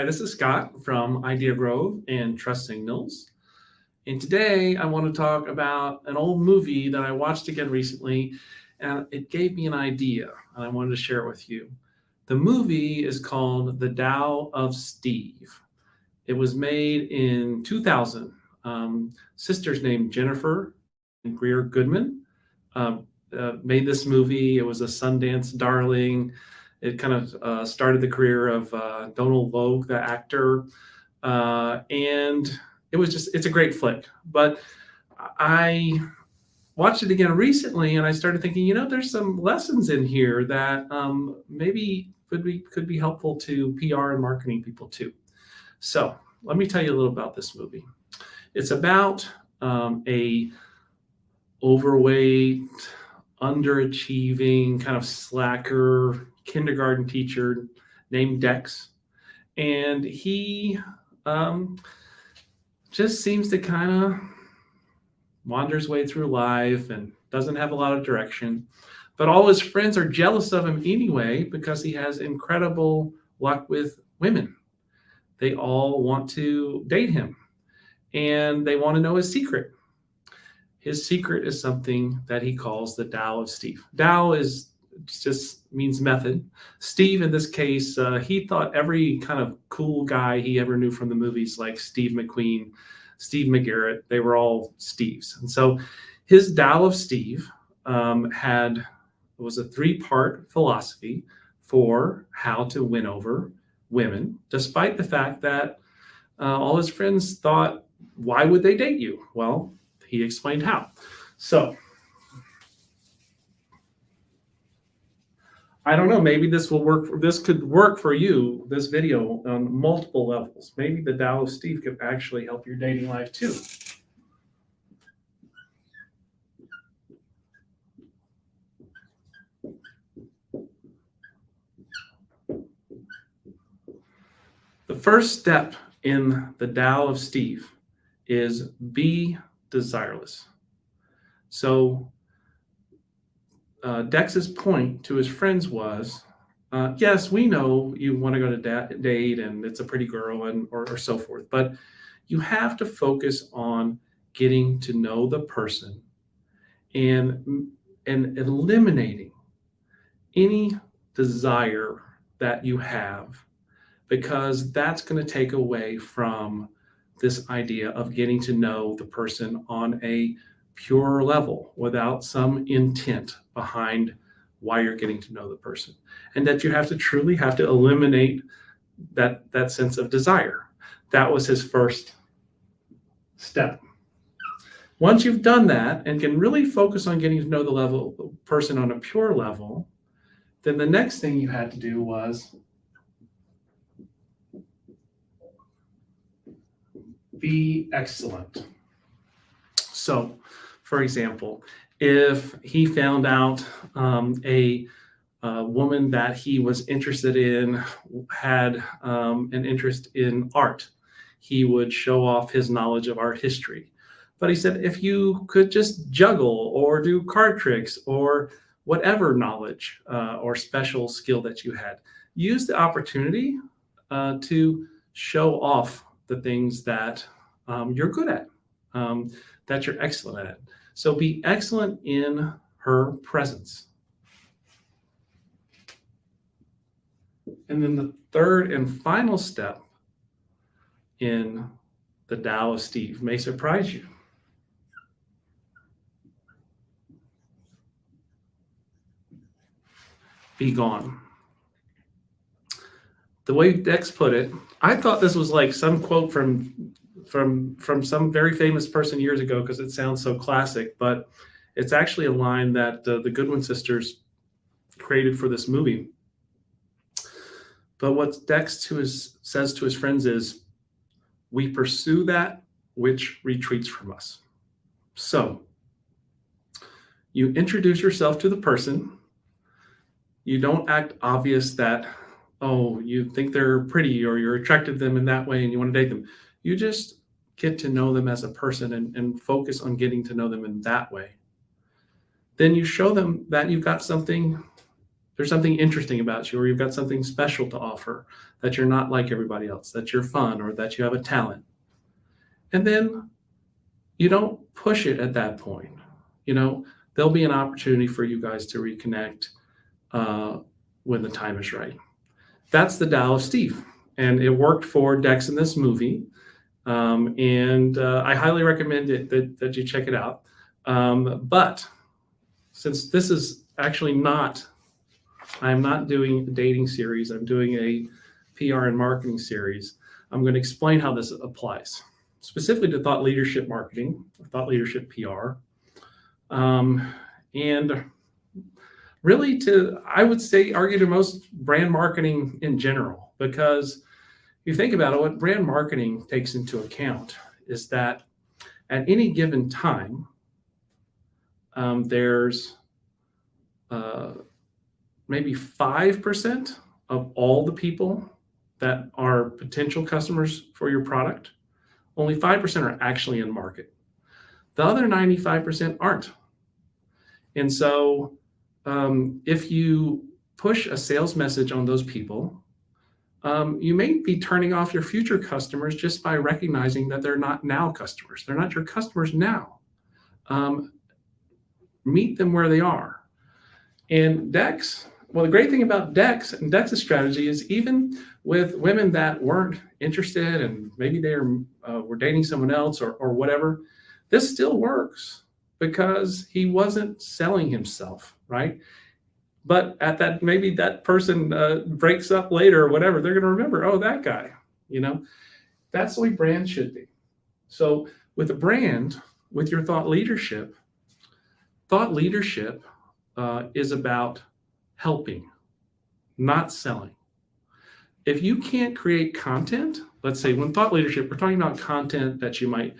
Hi, this is Scott from Idea Grove and Trust Signals. And today I want to talk about an old movie that I watched again recently, and it gave me an idea, and I wanted to share it with you. The movie is called The Tao of Steve. It was made in 2000. Sisters named Jennifer and Greer Goodman made this movie. It was a Sundance darling. It kind of started the career of Donald Logue, the actor, and it's a great flick. But I watched it again recently, and I started thinking, there's some lessons in here that maybe could be helpful to PR and marketing people too. So let me tell you a little about this movie. It's about a overweight, underachieving, kind of slacker kindergarten teacher named Dex, and he just seems to kind of wander his way through life and doesn't have a lot of direction. But all his friends are jealous of him anyway because he has incredible luck with women. They all want to date him, and they want to know his secret. His secret is something that he calls the Tao of Steve. Tao just means method. Steve, in this case, he thought every kind of cool guy he ever knew from the movies, like Steve McQueen, Steve McGarrett, they were all Steves. And so his Tao of Steve was a 3-part philosophy for how to win over women, despite the fact that all his friends thought, why would they date you? Well, he explained how. So I don't know, maybe this will work. This could work for you, this video, on multiple levels. Maybe the Tao of Steve could actually help your dating life too. The first step in the Tao of Steve is be desireless. So Dex's point to his friends was, yes, we know you want to go to date and it's a pretty girl or so forth, but you have to focus on getting to know the person and eliminating any desire that you have, because that's going to take away from this idea of getting to know the person on a pure level without some intent behind why you're getting to know the person, and that you have to truly eliminate that sense of desire. That was his first step. Once you've done that and can really focus on getting to know the person on a pure level, then the next thing you had to do was be excellent. So, for example, if he found out a woman that he was interested in had an interest in art, he would show off his knowledge of art history. But he said, if you could just juggle or do card tricks or whatever knowledge or special skill that you had, use the opportunity to show off the things that you're good at, that you're excellent at. So be excellent in her presence. And then the third and final step in the Tao of Steve may surprise you. Be gone. The way Dex put it, I thought this was like some quote from some very famous person years ago because it sounds so classic, but it's actually a line that the Goodwin sisters created for this movie. But what Dex says to his friends is, we pursue that which retreats from us. So you introduce yourself to the person. You don't act obvious that, oh, you think they're pretty or you're attracted to them in that way and you want to date them. You just get to know them as a person and focus on getting to know them in that way. Then you show them that you've got there's there's something interesting about you, or you've got something special to offer, that you're not like everybody else, that you're fun, or that you have a talent. And then you don't push it at that point. There'll be an opportunity for you guys to reconnect when the time is right. That's the Tao of Steve. And it worked for Dex in this movie. And I highly recommend that you check it out. But since this is actually I'm not doing a dating series, I'm doing a PR and marketing series, I'm going to explain how this applies, specifically to thought leadership marketing, thought leadership PR. And really I would say, argue to most brand marketing in general, because if you think about it, what brand marketing takes into account is that at any given time, there's maybe 5% of all the people that are potential customers for your product. Only 5% are actually in market. The other 95% aren't. And so if you push a sales message on those people, you may be turning off your future customers just by recognizing that they're not now customers. They're not your customers now. Meet them where they are. And Dex, well, the great thing about Dex and Dex's strategy is, even with women that weren't interested and maybe they were dating someone else or whatever, this still works because he wasn't selling himself, right? But maybe that person breaks up later or whatever, they're going to remember, oh, that guy, that's the way brands should be. So with a brand, with your thought leadership is about helping, not selling. If you can't create content, let's say when thought leadership, we're talking about content that you might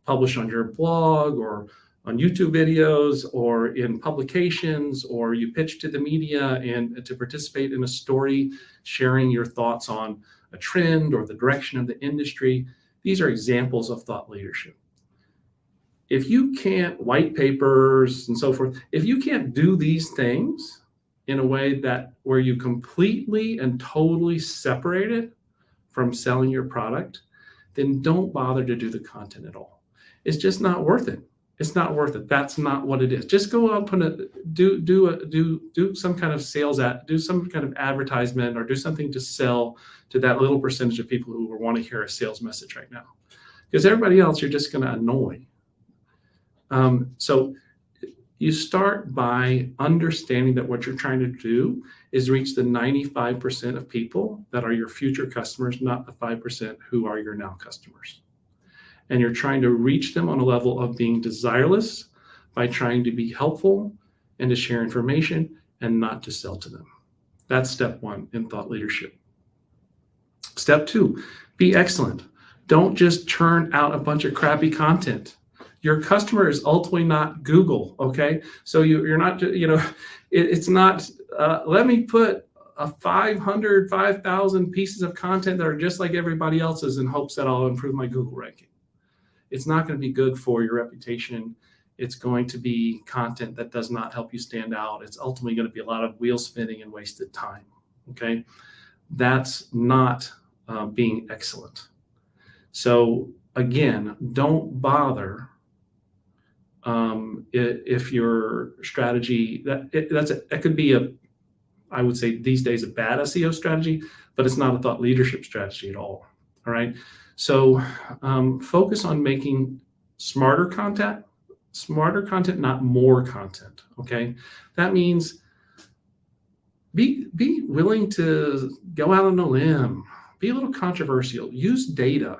publish on your blog or on YouTube videos or in publications, or you pitch to the media and to participate in a story, sharing your thoughts on a trend or the direction of the industry. These are examples of thought leadership. If you can't, white papers and so forth, if you can't do these things in a way where you completely and totally separate it from selling your product, then don't bother to do the content at all. It's just not worth it. It's not worth it. That's not what it is. Just go out and do some kind of sales do some kind of advertisement, or do something to sell to that little percentage of people who want to hear a sales message right now. Because everybody else, you're just going to annoy. So you start by understanding that what you're trying to do is reach the 95% of people that are your future customers, not the 5% who are your now customers. And you're trying to reach them on a level of being desireless by trying to be helpful and to share information and not to sell to them. That's step one in thought leadership. Step two, be excellent. Don't just churn out a bunch of crappy content. Your customer is ultimately not Google, okay? So you're not, it's not, let me put 5,000 pieces of content that are just like everybody else's in hopes that I'll improve my Google ranking. It's not going to be good for your reputation. It's going to be content that does not help you stand out. It's ultimately going to be a lot of wheel spinning and wasted time, okay? That's not being excellent. So again, don't bother if your strategy, that could be I would say these days, a bad SEO strategy, but it's not a thought leadership strategy at all right? So focus on making smarter content, not more content, okay? That means be willing to go out on a limb, be a little controversial, use data,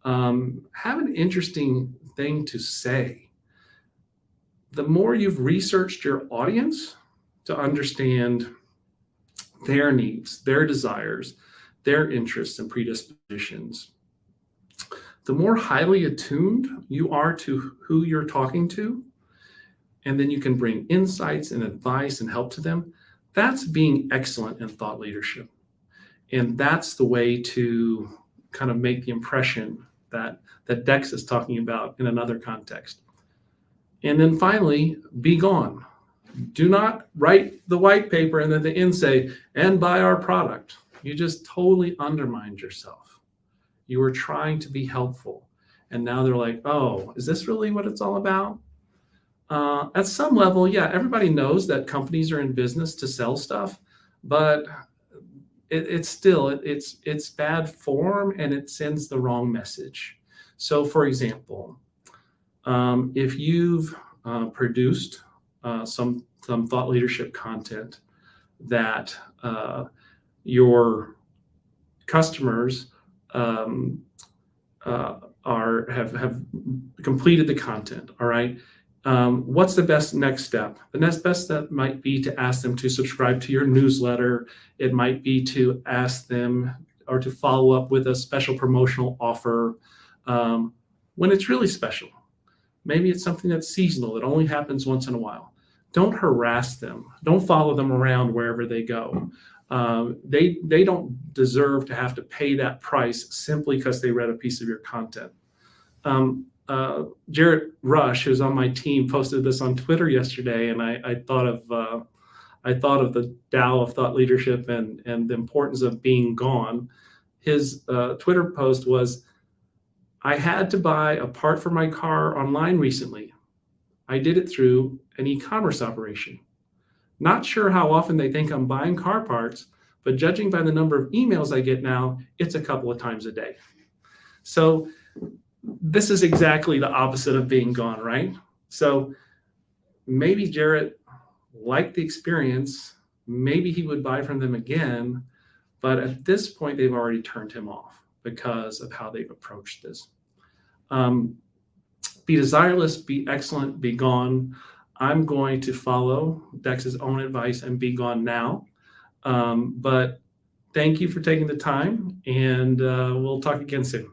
have an interesting thing to say. The more you've researched your audience to understand their needs, their desires, their interests and predispositions, the more highly attuned you are to who you're talking to, and then you can bring insights and advice and help to them. That's being excellent in thought leadership. And that's the way to kind of make the impression that Dex is talking about in another context. And then finally, be gone. Do not write the white paper and then at the end say, and buy our product. You just totally undermined yourself. You were trying to be helpful. And now they're like, oh, is this really what it's all about? At some level, yeah, everybody knows that companies are in business to sell stuff, but it's still it's bad form and it sends the wrong message. So, for example, if you've produced some thought leadership content that your customers have completed the content, all right. What's the best next step? The next best step might be to ask them to subscribe to your newsletter. It might be to ask them or to follow up with a special promotional offer when it's really special. Maybe it's something that's seasonal, that only happens once in a while. Don't harass them. Don't follow them around wherever they go. They don't deserve to have to pay that price simply because they read a piece of your content. Jarrett Rush, who's on my team, posted this on Twitter yesterday, and I thought of the Tao of Thought Leadership and the importance of being gone. His Twitter post was, I had to buy a part for my car online recently. I did it through an e-commerce operation. Not sure how often they think I'm buying car parts, but judging by the number of emails I get now, it's a couple of times a day. So this is exactly the opposite of being gone, right? So maybe Jarrett liked the experience. Maybe he would buy from them again, but at this point, they've already turned him off because of how they've approached this. Be desireless, be excellent, be gone. I'm going to follow Dex's own advice and be gone now. But thank you for taking the time, and we'll talk again soon.